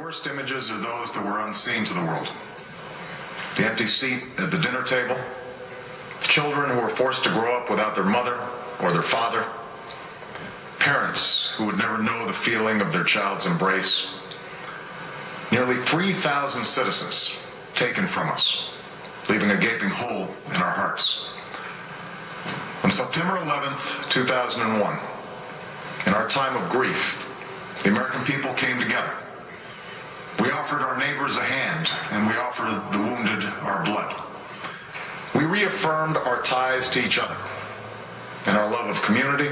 worst images are those that were unseen to the world. The empty seat at the dinner table, children who were forced to grow up without their mother or their father, parents who would never know the feeling of their child's embrace, nearly 3,000 citizens taken from us, leaving a gaping hole in our hearts. On September 11th, 2001, in our time of grief, the American people came together. We offered our neighbors a hand, and we offered the wounded our blood. We reaffirmed our ties to each other and our love of community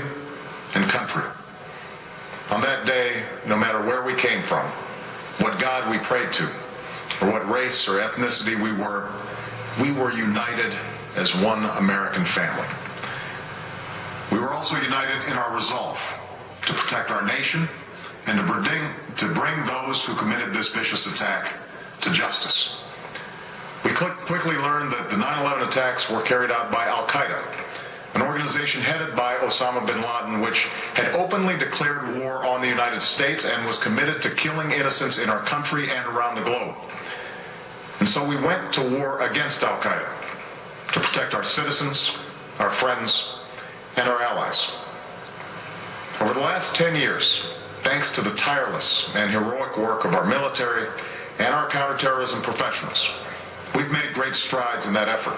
and country. On that day, no matter where we came from, what God we prayed to, or what race or ethnicity we were united as one American family. We were also united in our resolve to protect our nation and to bring those who committed this vicious attack to justice. We quickly learned that the 9/11 attacks were carried out by Al-Qaeda, an organization headed by Osama bin Laden, which had openly declared war on the United States and was committed to killing innocents in our country and around the globe. And so we went to war against Al-Qaeda to protect our citizens, our friends, and our allies. Over the last 10 years, thanks to the tireless and heroic work of our military and our counterterrorism professionals, we've made great strides in that effort.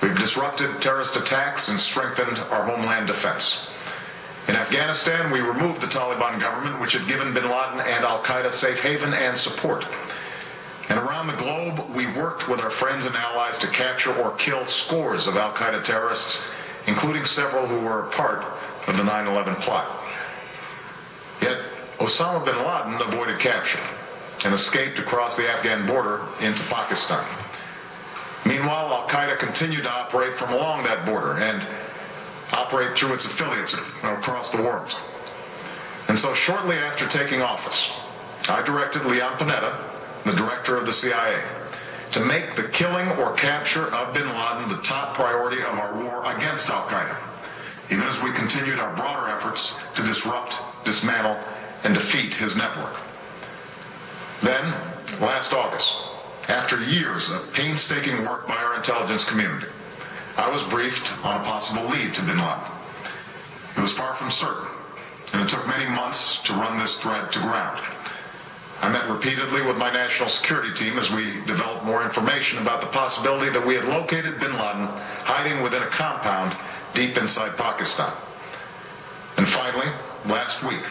We've disrupted terrorist attacks and strengthened our homeland defense. In Afghanistan, we removed the Taliban government, which had given bin Laden and Al-Qaeda safe haven and support. And around the globe, we worked with our friends and allies to capture or kill scores of Al-Qaeda terrorists, including several who were a part of the 9/11 plot. Yet, Osama bin Laden avoided capture and escaped across the Afghan border into Pakistan. Meanwhile, Al-Qaeda continued to operate from along that border and operate through its affiliates across the world. And so shortly after taking office, I directed Leon Panetta, the director of the CIA, to make the killing or capture of bin Laden the top priority of our war against Al-Qaeda, even as we continued our broader efforts to disrupt, dismantle, and defeat his network. Then, last August, after years of painstaking work by our intelligence community, I was briefed on a possible lead to bin Laden. It was far from certain, and it took many months to run this thread to ground. I met repeatedly with my national security team as we developed more information about the possibility that we had located bin Laden hiding within a compound deep inside Pakistan. And finally, last week,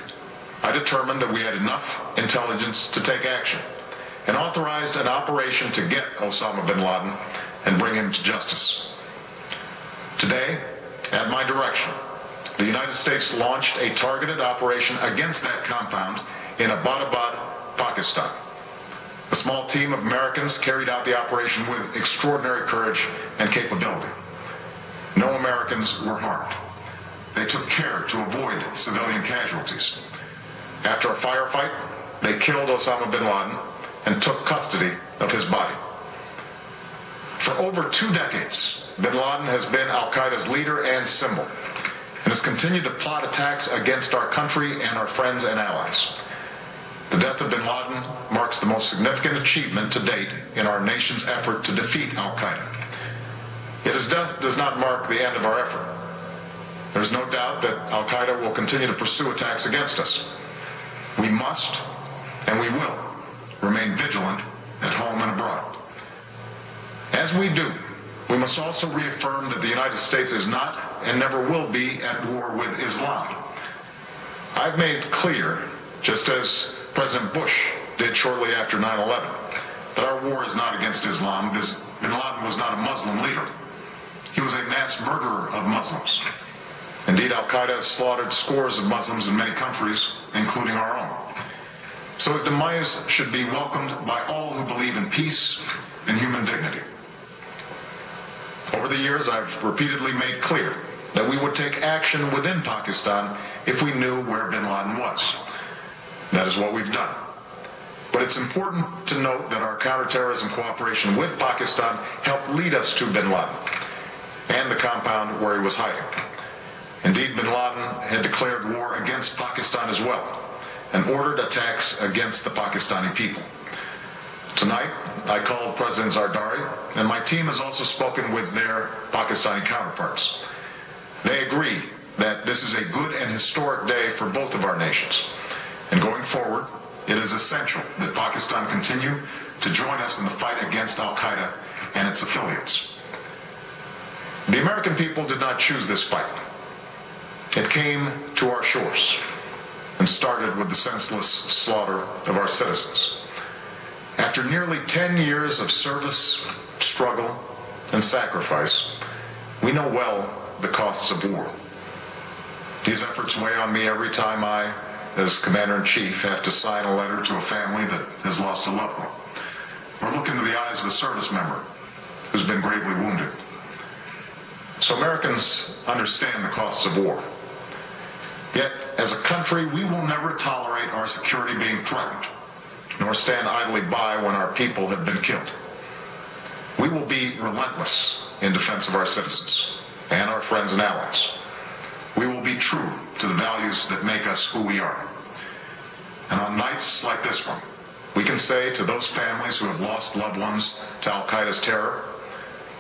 I determined that we had enough intelligence to take action and authorized an operation to get Osama bin Laden and bring him to justice. Today, at my direction, the United States launched a targeted operation against that compound in Abbottabad, Pakistan. A small team of Americans carried out the operation with extraordinary courage and capability. No Americans were harmed. They took care to avoid civilian casualties. After a firefight, they killed Osama bin Laden and took custody of his body. For over 2 decades, bin Laden has been Al-Qaeda's leader and symbol, and has continued to plot attacks against our country and our friends and allies. The death of bin Laden marks the most significant achievement to date in our nation's effort to defeat Al-Qaeda. Yet his death does not mark the end of our effort. There is no doubt that Al-Qaeda will continue to pursue attacks against us. We must, and we will, remain vigilant at home and abroad. As we do, we must also reaffirm that the United States is not and never will be at war with Islam. I've made clear, just as President Bush did shortly after 9/11, that our war is not against Islam. Bin Laden was not a Muslim leader. He was a mass murderer of Muslims. Indeed, Al-Qaeda has slaughtered scores of Muslims in many countries, including our own. So his demise should be welcomed by all who believe in peace and human dignity. Over the years, I've repeatedly made clear that we would take action within Pakistan if we knew where bin Laden was. That is what we've done. But it's important to note that our counterterrorism cooperation with Pakistan helped lead us to bin Laden and the compound where he was hiding. Indeed, bin Laden had declared war against Pakistan as well, and ordered attacks against the Pakistani people. Tonight, I called President Zardari, and my team has also spoken with their Pakistani counterparts. They agree that this is a good and historic day for both of our nations. And going forward, it is essential that Pakistan continue to join us in the fight against Al-Qaeda and its affiliates. The American people did not choose this fight. It came to our shores and started with the senseless slaughter of our citizens. After nearly 10 years of service, struggle, and sacrifice, we know well the costs of war. These efforts weigh on me every time I, as Commander-in-Chief, have to sign a letter to a family that has lost a loved one, or look into the eyes of a service member who's been gravely wounded. So Americans understand the costs of war. Yet, as a country, we will never tolerate our security being threatened, nor stand idly by when our people have been killed. We will be relentless in defense of our citizens and our friends and allies. We will be true to the values that make us who we are. And on nights like this one, we can say to those families who have lost loved ones to Al-Qaeda's terror,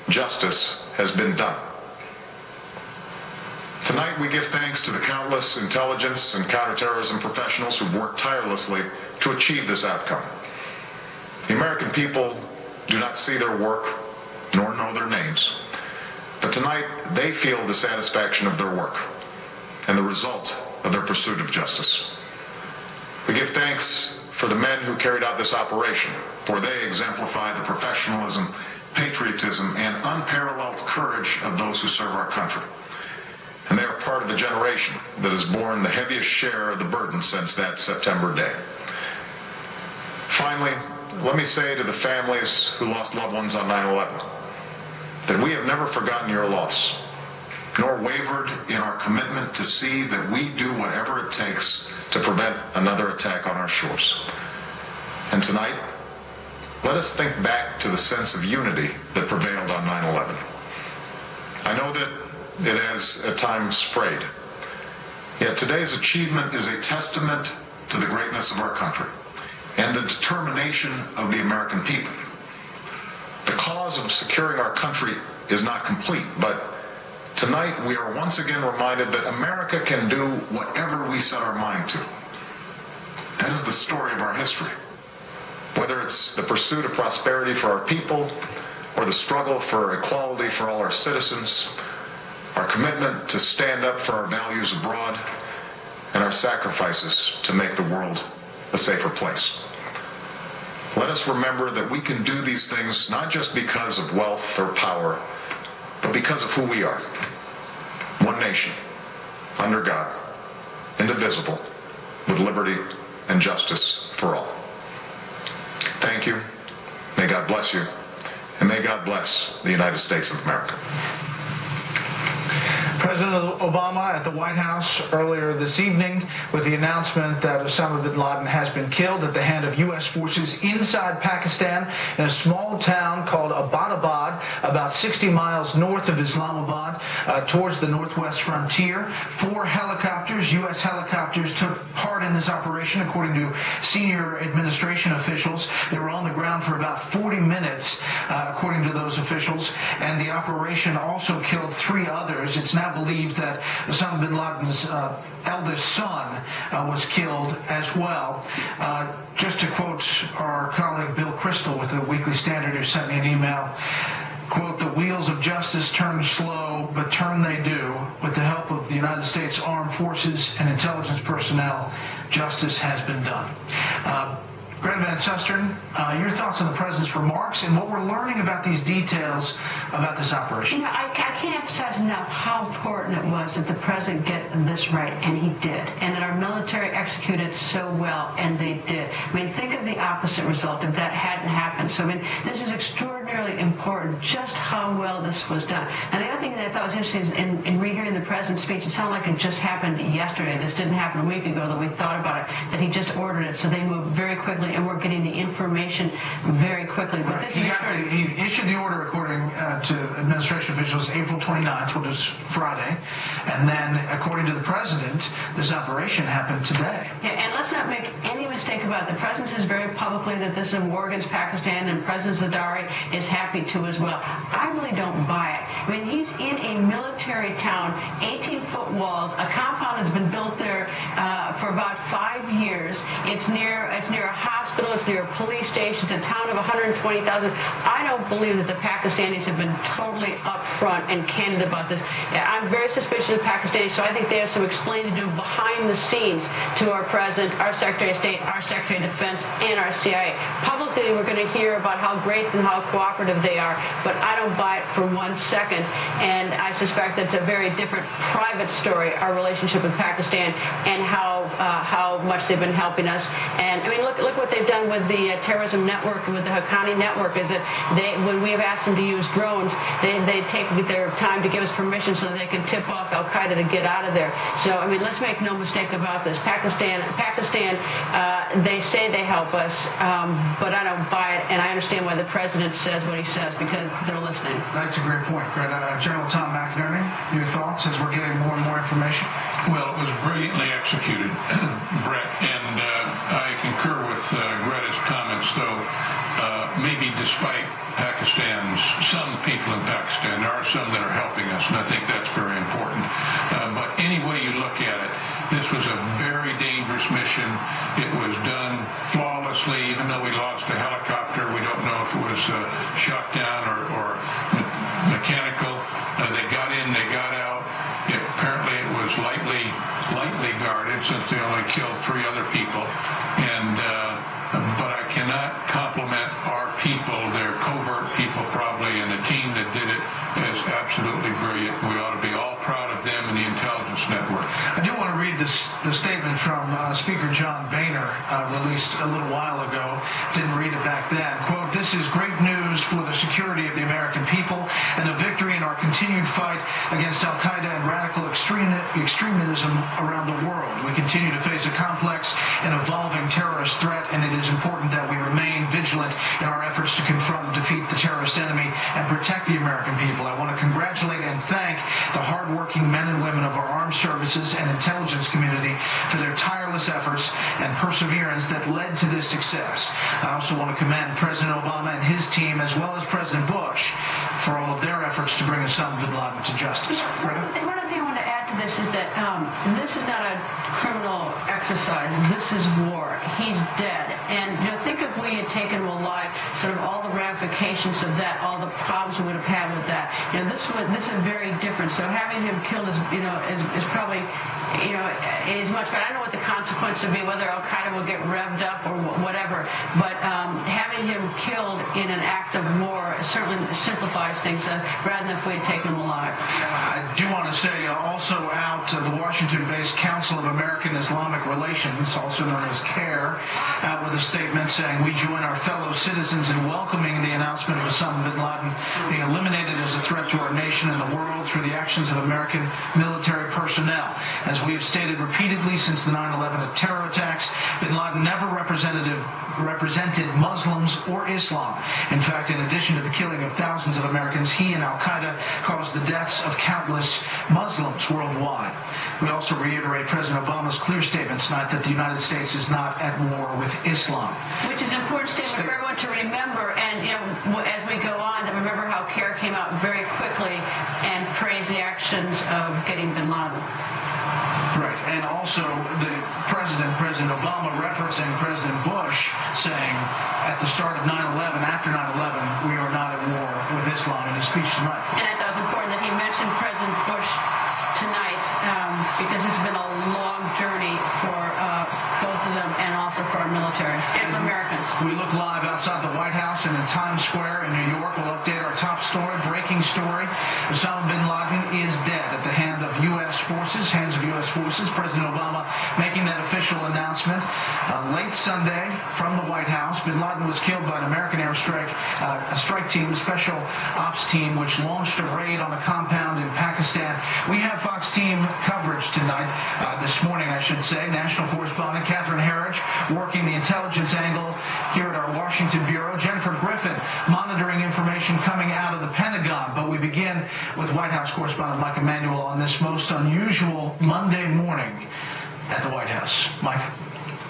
justice has been done. Tonight we give thanks to the countless intelligence and counterterrorism professionals who've worked tirelessly to achieve this outcome. The American people do not see their work nor know their names, but tonight they feel the satisfaction of their work and the result of their pursuit of justice. We give thanks for the men who carried out this operation, for they exemplify the professionalism, patriotism, and unparalleled courage of those who serve our country. And they are part of the generation that has borne the heaviest share of the burden since that September day. Finally, let me say to the families who lost loved ones on 9/11 that we have never forgotten your loss, nor wavered in our commitment to see that we do whatever it takes to prevent another attack on our shores. And tonight, let us think back to the sense of unity that prevailed on 9/11. I know that it has at times frayed, yet today's achievement is a testament to the greatness of our country and the determination of the American people. The cause of securing our country is not complete, but tonight we are once again reminded that America can do whatever we set our mind to. That is the story of our history. Whether it's the pursuit of prosperity for our people or the struggle for equality for all our citizens, our commitment to stand up for our values abroad, and our sacrifices to make the world a safer place. Let us remember that we can do these things not just because of wealth or power, but because of who we are. One nation, under God, indivisible, with liberty and justice for all. Thank you. May God bless you. And may God bless the United States of America. President Obama at the White House earlier this evening with the announcement that Osama bin Laden has been killed at the hand of U.S. forces inside Pakistan in a small town called Abbottabad, about 60 miles north of Islamabad, towards the northwest frontier. 4 helicopters, U.S. helicopters, took part in this operation, according to senior administration officials. They were on the ground for about 40 minutes, according to those officials, and the operation also killed 3 others. It's now believed that Osama bin Laden's eldest son was killed as well. Just to quote our colleague Bill Crystal with the Weekly Standard, who sent me an email, quote, "The wheels of justice turn slow, but turn they do. With the help of the United States Armed Forces and intelligence personnel, justice has been done." Greta Van Susteren, your thoughts on the President's remarks and what we're learning about these details about this operation? You know, I can't emphasize enough how important it was that the President get this right, and he did, and that our military executed so well, and they did. I mean, think of the opposite result if that hadn't happened. So, I mean, this is extraordinarily important, just how well this was done. And the other thing that I thought was interesting in rehearing the president's speech, it sounded like it just happened yesterday. This didn't happen a week ago that we thought about it, that he just ordered it. So they moved very quickly, and we're getting the information very quickly. But this is he issued the order, according to administration officials, April 29th, which is Friday. And then, according to the president, this operation happened today. Yeah, and let's not make any mistake about it. The president says very publicly that this is a war against Pakistan, and President Zardari is happy to as well. I really don't buy it. I mean, he's in a military town, 18-foot walls, a compound that's been built there for about 5 years. It's near a hospital, it's near a police station, it's a town of 120,000. I don't believe that the Pakistanis have been totally upfront and candid about this. I'm very suspicious of Pakistanis, so I think they have some explaining to do behind the scenes to our president, our Secretary of State, our Secretary of Defense, and our CIA. Publicly, we're going to hear about how great and how cooperative they are, but I don't buy it for 1 second, and I suspect that's a very different private story, our relationship with Pakistan, and how much they've been helping us. And I mean, look what they've done with the terrorism network, with the Haqqani network, is that when we have asked them to use drones, they take their time to give us permission so that they can tip off Al-Qaeda to get out of there. So, I mean, let's make no mistake about this. Pakistan, they say they help us, but I don't buy it, and I understand why the president says what he says, because they're listening. That's a great point, Greta. General Tom McInerney, your thoughts as we're getting more and more information? Well, it was brilliantly executed, Brett, and I concur with Greta's comments, though maybe despite some people in Pakistan, there are some that are helping us, and I think that's very important. But any way you look at it, this was a very dangerous mission. It was done flawlessly, even though we lost a helicopter. We don't know if it was shot down or mechanical. They got in, they got out. Apparently it was lightly guarded, since they only killed 3 other people. But I cannot compliment our people, their covert people probably, and the team that did it is absolutely brilliant. We ought to be all proud of them and the intelligence network. I do want to read the statement from Speaker John Boehner, released a little while ago. Didn't read it back then. Quote, "This is great news for the security of the American people and a victory in our continued fight against Al-Qaeda and radical extremism around the world. We continue to face a complex and evolving terrorist threat, and it is important that we remain vigilant in our efforts to confront and defeat the terrorist enemy and protect the American people. I want to congratulate and thank the hardworking men and women of our armed services and intelligence community for their tireless efforts and perseverance that led to this success. I also want to commend President Obama and his team, as well as President Bush, for all of their efforts to bring Osama bin Laden to justice." One other thing I want to add to this is that this is not a criminal exercise. This is war. He's dead. And think if we had taken him alive, sort of all the ramifications of that, all the problems we would have had with that. This is very different. So having him killed is probably is much better. I don't know what the consequences will be, whether Al-Qaeda will get revved up or whatever, but having him killed in an act of war certainly simplifies things rather than if we had taken him alive. I do want to say also out the Washington-based Council of American Islamic Relations, also known as CARE, out with a statement saying, "We join our fellow citizens in welcoming the announcement of Osama bin Laden being eliminated as a threat to our nation and the world through the actions of American military personnel. As we have stated repeatedly since the 9/11 terror attacks, bin Laden never represented Muslims or Islam. In fact, in addition to the killing of thousands of Americans, he and Al-Qaeda caused the deaths of countless Muslims worldwide." We also reiterate President Obama's clear statement tonight that the United States is not at war with Islam. Which is an important statement for everyone to remember, and as we go on, to remember how CARE came out very quickly and praised the actions of getting bin Laden. Right, and also the President Obama referencing President Bush saying at the start of 9/11, after 9/11, we are not at war with Islam in his speech tonight. And I thought it was important that he mentioned President Bush tonight because it's been a long journey for both of them and also for our military. military and for Americans. We look live outside the White House and in Times Square in New York. We'll update our top story, breaking story. Osama bin Laden is dead at the hands of U.S. forces. President Obama making that official announcement late Sunday from the White House. Bin Laden was killed by an American airstrike, a strike team, a special ops team, which launched a raid on a compound in Pakistan. We have Fox team coverage tonight, this morning, I should say. National correspondent Catherine Herridge working the intelligence angle here at our Washington bureau. Jennifer Griffin monitoring information coming out of the Pentagon. But we begin with White House correspondent Mike Emanuel on this most unusual Monday morning at the White House. Mike.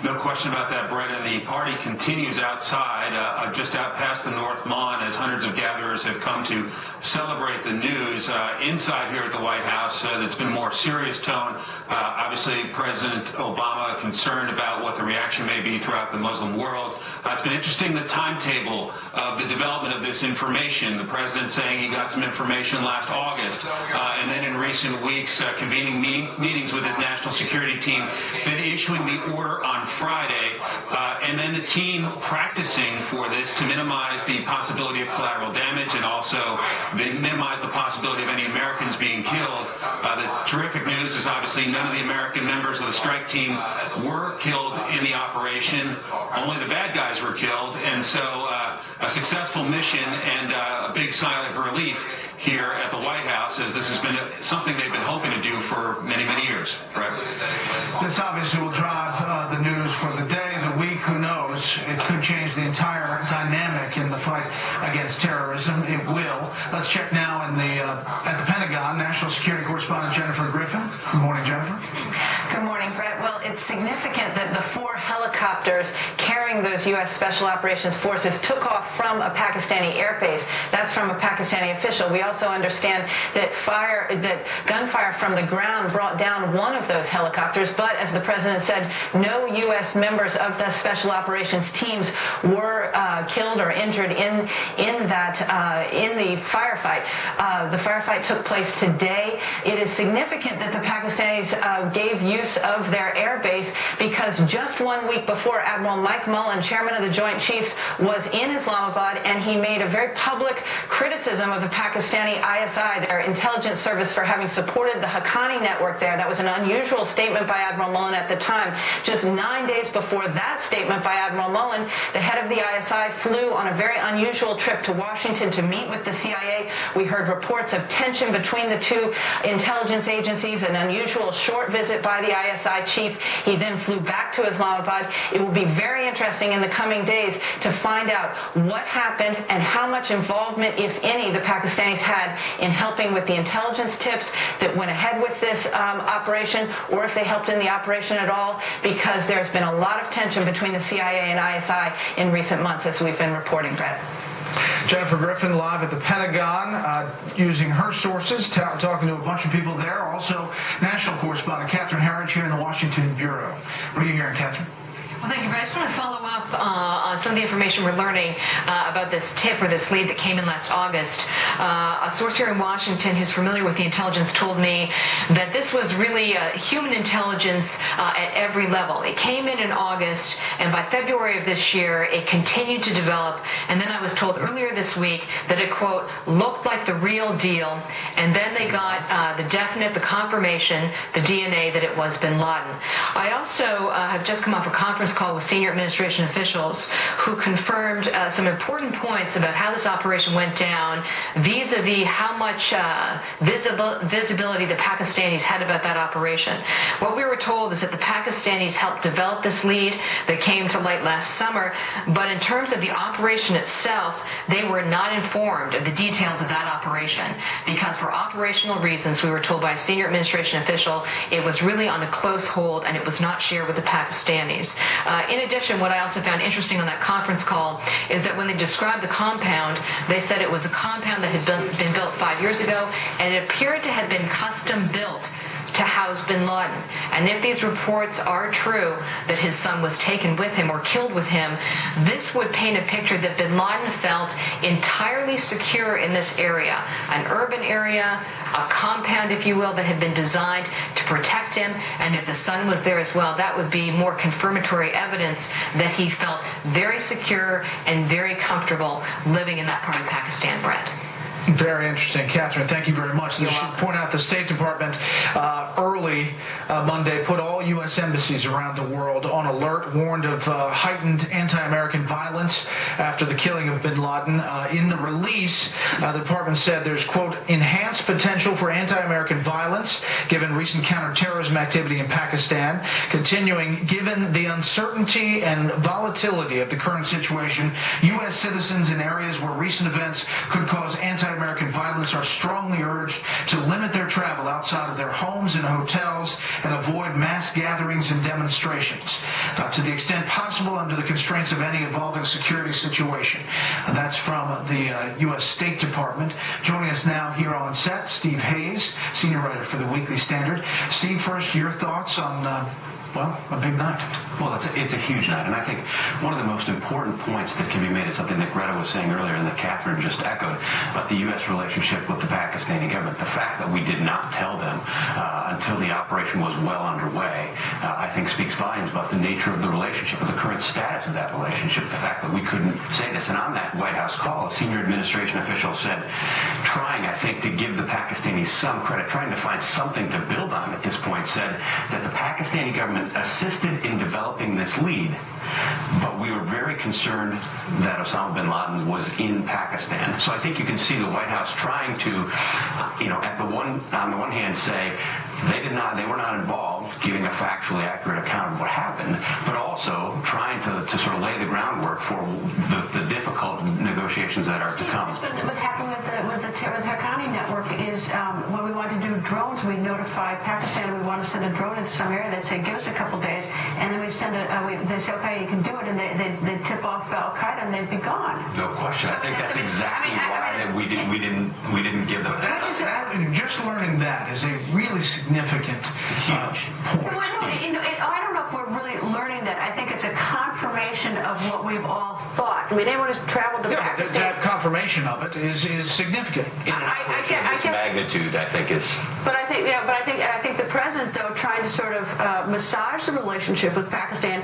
No question about that, Brett, and the party continues outside, just out past the North Lawn, as hundreds of gatherers have come to celebrate the news. Inside here at the White House, there's been a more serious tone. Obviously, President Obama concerned about what the reaction may be throughout the Muslim world. It's been interesting, the timetable of the development of this information. The president saying he got some information last August, and then in recent weeks, convening meetings with his national security team, then issuing the order on Friday, and then the team practicing for this to minimize the possibility of collateral damage and also minimize the possibility of any Americans being killed. The terrific news is obviously none of the American members of the strike team were killed in the operation. Only the bad guys were killed, and so a successful mission and a big sigh of relief here at the White House, as this has been something they've been hoping to do for many, many years. Right? This obviously will drive the news for the day, the week, who knows. It could change the entire dynamic in the fight against terrorism. It will. Let's check now in at the Pentagon. National Security Correspondent Jennifer Griffin. Good morning, Jennifer. Good morning, Brett. Well, it's significant that the 4 helicopters carrying those U.S. Special Operations Forces took off from a Pakistani airbase. That's from a Pakistani official. We also understand that gunfire from the ground brought down one of those helicopters, but as the president said, no U.S. members of the Special Operations teams were killed or injured in the firefight. The firefight took place today. It is significant that the Pakistanis gave use of their airbase because just 1 week before, Admiral Mike Mullen, chairman of the Joint Chiefs, was in Islamabad, and he made a very public criticism of the Pakistani ISI, their intelligence service, for having supported the Haqqani network there. That was an unusual statement by Admiral Mullen at the time. Just 9 days before that statement by Admiral Mullen, the head of the ISI flew on a very unusual trip to Washington to meet with the CIA. We heard reports of tension between the two intelligence agencies, an unusual short visit by the ISI chief. He then flew back to Islamabad. It will be very interesting in the coming days to find out what happened and how much involvement, if any, the Pakistanis had in helping with the intelligence tips that went ahead with this operation, or if they helped in the operation at all, because there's been a lot of tension between the CIA and ISI in recent months, as we've been reporting, Brett. Jennifer Griffin live at the Pentagon, using her sources, talking to a bunch of people there. Also, national correspondent Catherine Herridge here in the Washington bureau. What are you hearing, Catherine? Well, thank you, Brett. I just want to follow up on some of the information we're learning about this tip or this lead that came in last August. A source here in Washington who's familiar with the intelligence told me that this was really human intelligence at every level. It came in August, and by February of this year, it continued to develop. And then I was told earlier this week that it, quote, looked like the real deal. And then they got the confirmation, the DNA, that it was bin Laden. I also have just come off a conference call with senior administration officials who confirmed some important points about how this operation went down vis-a-vis how much visibility the Pakistanis had about that operation. What we were told is that the Pakistanis helped develop this lead that came to light last summer, but in terms of the operation itself, they were not informed of the details of that operation because for operational reasons, we were told by a senior administration official, it was really on a close hold and it was not shared with the Pakistanis. In addition, what I also found interesting on that conference call is that when they described the compound, they said it was a compound that had been built 5 years ago, and it appeared to have been custom built to to house bin Laden. And if these reports are true that his son was taken with him or killed with him, this would paint a picture that bin Laden felt entirely secure in this area, an urban area, a compound, if you will, that had been designed to protect him. And if the son was there as well, that would be more confirmatory evidence that he felt very secure and very comfortable living in that part of Pakistan, Brett. Very interesting. Catherine, thank you very much. This should point out the State Department early Monday put all U.S. embassies around the world on alert, warned of heightened anti-American violence after the killing of bin Laden. In the release, the department said there's, quote, enhanced potential for anti-American violence given recent counterterrorism activity in Pakistan. Continuing, given the uncertainty and volatility of the current situation, U.S. citizens in areas where recent events could cause anti-American violence are strongly urged to limit their travel outside of their homes and hotels and avoid mass gatherings and demonstrations to the extent possible under the constraints of any evolving security situation. That's from the U.S. State Department. Joining us now here on set, Steve Hayes, senior writer for the Weekly Standard. Steve, first, your thoughts on well, a big night. Well, it's a huge night, and I think one of the most important points that can be made is something that Greta was saying earlier and that Catherine just echoed about the U.S. relationship with the Pakistani government. The fact that we did not tell them until the operation was well underway, I think speaks volumes about the nature of the relationship, or the current status of that relationship, the fact that we couldn't say this. And on that White House call, a senior administration official said, trying, I think, to give the Pakistanis some credit, trying to find something to build on at this point, said that the Pakistani government assisted in developing this lead, but we were very concerned that Osama bin Laden was in Pakistan. So I think you can see the White House trying to, on the one hand, say they were not involved, giving a factually accurate account of what happened, but also trying to sort of lay the groundwork for the difficult negotiations that are to come. What happened with the Haqqani network is when we want to do drones, we notify Pakistan we want to send a drone into some area. They say, give us a couple days, and then we send they say, okay, you can do it, and they tip off Al Qaeda, and they'd be gone. No question. So I think that's exactly why we didn't give them. But just learning that is a really significant point. Well, I don't know if we're really learning that. I think it's a confirmation of what we've all thought. I mean, anyone who's traveled to Pakistan, to have confirmation of it is significant. I guess magnitude, I think, is. But I think the president, though, trying to sort of massage the relationship with Pakistan,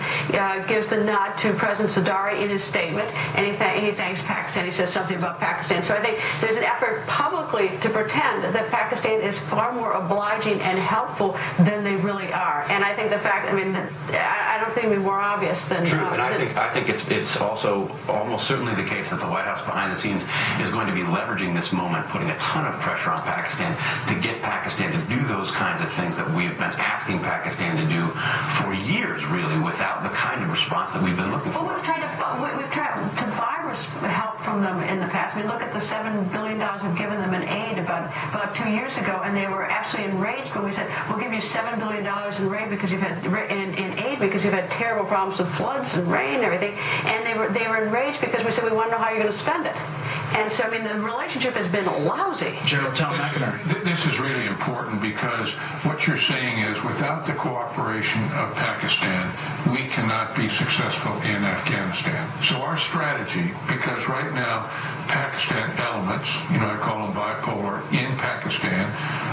gives the nod to President Zardari in his statement, and he thanks Pakistan. He says something about Pakistan. So I think there's an effort publicly to pretend that Pakistan is far more obliging and helpful than they really are. And I think the fact, I don't think it would be more obvious than true. And I think it's also almost certainly the case that the White House behind the scenes is going to be leveraging this moment, putting a ton of pressure on Pakistan to get Pakistan to do those kinds of things that we've been asking Pakistan to do for years, really, without the kind of response that we've been looking for. Well, we've tried to buy help from them in the past. I mean, look at the $7 billion we've given them in aid about 2 years ago, and they were absolutely enraged when we said, we'll give you $7 billion in aid because you've had terrible problems with floods and rain and everything. And they were enraged because we said, we want to know how you're going to spend it. And so, I mean, the relationship has been lousy. General Tom McInerney. This is really important because what you're saying is without the cooperation of Pakistan, we cannot be successful in Afghanistan. So our strategy, because right now Pakistan elements, I call them bipolar, in Pakistan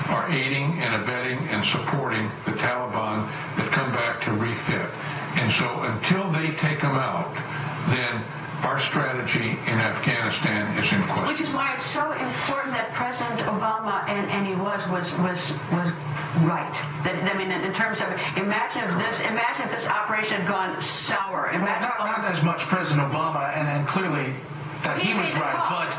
are aiding and abetting and supporting the Taliban that come back to refit. And so until they take them out, then our strategy in Afghanistan is in question. Which is why it's so important that President Obama, and he was right. In terms of, imagine if this operation had gone sour. Not as much President Obama, and clearly that he was right,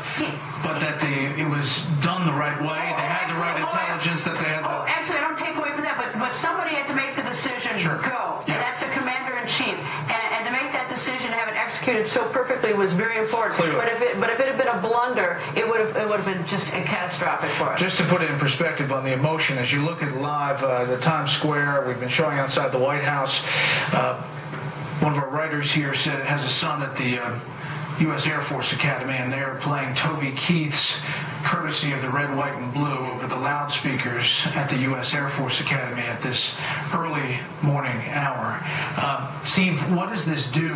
but that it was done the right way. They had the right intelligence. That they had. Absolutely, I don't take away from that. But somebody had to make the decision. Sure. Go. Yeah. And that's the commander in chief. And to make that decision, have it executed so perfectly was very important. Clearly. But if it had been a blunder, it would have been just catastrophic for us. Just to put it in perspective on the emotion, as you look at live the Times Square, we've been showing outside the White House. One of our writers here has a son at the U.S. Air Force Academy, and they're playing Toby Keith's Courtesy of the Red, White, and Blue over the loudspeakers at the U.S. Air Force Academy at this early morning hour. Steve, what does this do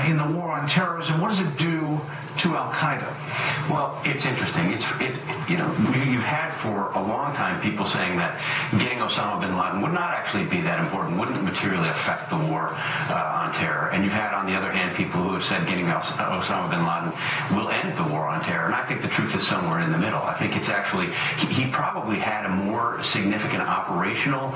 in the war on terrorism? What does it do to Al-Qaeda? Well, it's interesting. You've had for a long time people saying that getting Osama bin Laden would not actually be that important, wouldn't materially affect the war on terror. And you've had, on the other hand, people who have said getting Osama bin Laden will end the war on terror. And I think the truth is somewhere in the middle. I think it's actually, he probably had a more significant operational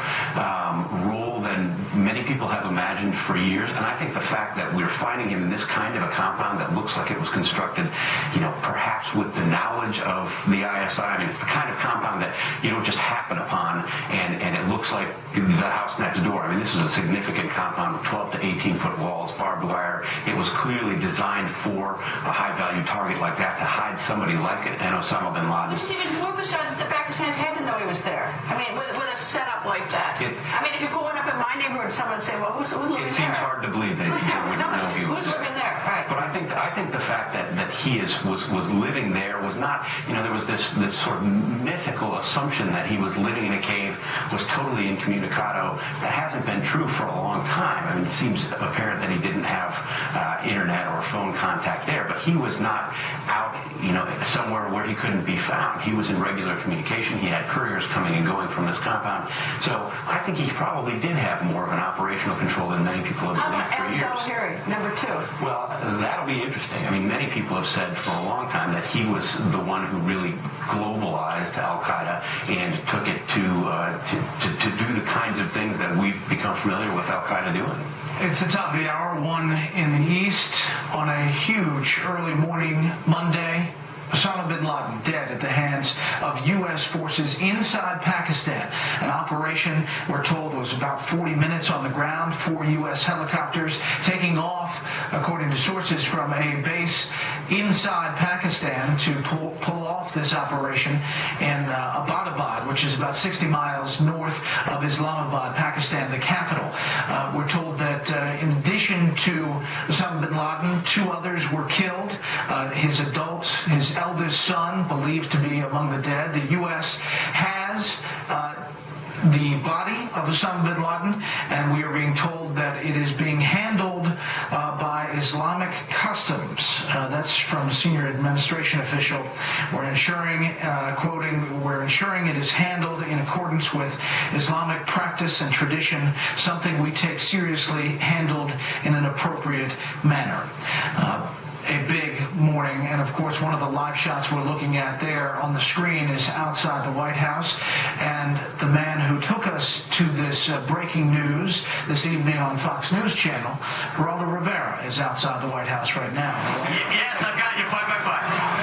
role than many people have imagined for years. And I think the fact that we're finding him in this kind of a compound that looks like it was constructed, perhaps with the knowledge of the ISI. I mean, it's the kind of compound that you don't just happen upon, and it looks like the house next door. I mean, this was a significant compound with 12 to 18-foot walls, barbed wire. It was clearly designed for a high-value target like that to hide somebody like it, and Osama bin Laden. Which is even more bizarre that the Pakistanis had to know he was there. I mean, with a setup like that. I mean, if you're going up in my neighborhood, someone would say, well, who's living there? It seems hard to believe that you wouldn't know he was there. Who's living there? Right. But I think the fact that he was living there was not, there was this sort of mythical assumption that he was living in a cave, was totally incommunicado. That hasn't been true for a long time. I mean, it seems apparent that he didn't have internet or phone contact there, but he was not out, somewhere where he couldn't be found. He was in regular communication. He had couriers coming and going from this compound. So I think he probably did have more of an operational control than many people have believed for years. How about number two? Well, that'll be interesting. I mean, many people have said for a long time that he was the one who really globalized Al-Qaeda and took it to do the kinds of things that we've become familiar with Al-Qaeda doing. It's the top of the hour, 1 in the East, on a huge early morning Monday. Osama bin Laden dead at the hands of U.S. forces inside Pakistan. An operation, we're told, was about 40 minutes on the ground. 4 U.S. helicopters taking off, according to sources from a base inside Pakistan, to pull off this operation in Abbottabad, which is about 60 miles north of Islamabad, Pakistan, the capital. We're told that in addition to Osama bin Laden, 2 others were killed. His eldest son, believed to be among the dead. The U.S. has the body of Osama bin Laden, and we are being told that it is being handled by Islamic customs. That's from a senior administration official. We're ensuring, quoting, we're ensuring it is handled in accordance with Islamic practice and tradition, something we take seriously, handled in an appropriate manner. A big morning, and of course one of the live shots we're looking at there on the screen is outside the White House, and the man who took us to this breaking news this evening on Fox News Channel, Geraldo Rivera, is outside the White House right now. Yes, I've got you 5 by 5.